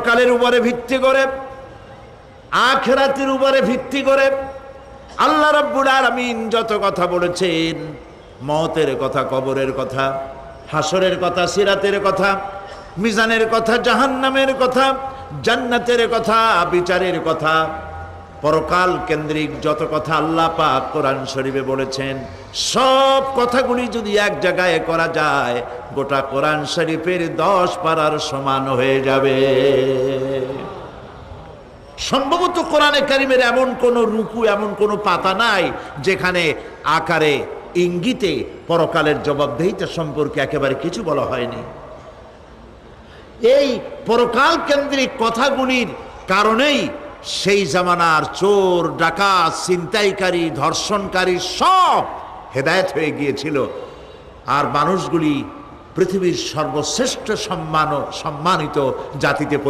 পরকালের উপরে ভিত্তি করে, আখিরাতের উপরে ভিত্তি করে আল্লাহ রাব্বুল আলামিন যত কথা বলেছেন, মওতের কথা, কবরের কথা, হাসরের কথা, সিরাতের কথা, মিজানের কথা, জাহান্নামের কথা, জান্নাতের কথা, বিচারের কথা, পরকাল কেন্দ্রিক যত কথা আল্লাহ পাক কোরআন শরীফে বলেছেন, সব কথাগুলি যদি এক জায়গায় করা যায় গোটা কোরআন শরীফের 10 পারার সমান হয়ে যাবে। সম্ভবত কোরআনে কারিমের এমন কোন রুকু, এমন কোন পাতা নাই যেখানে আকারে ইঙ্গিতে পরকালের জবাবদিহিতা সম্পর্কে একেবারে কিছু বলা হয়নি। এই পরকাল কেন্দ্রিক কথাগুলির কারণেই সেই জামানার চোর, ডাকাত, ছিনতাইকারী, ধর্ষণকারী সব হেদায়েত হয়ে গিয়েছিল, আর মানুষগুলি পৃথিবীর সর্বশ্রেষ্ঠ সম্মানিত জাতিতে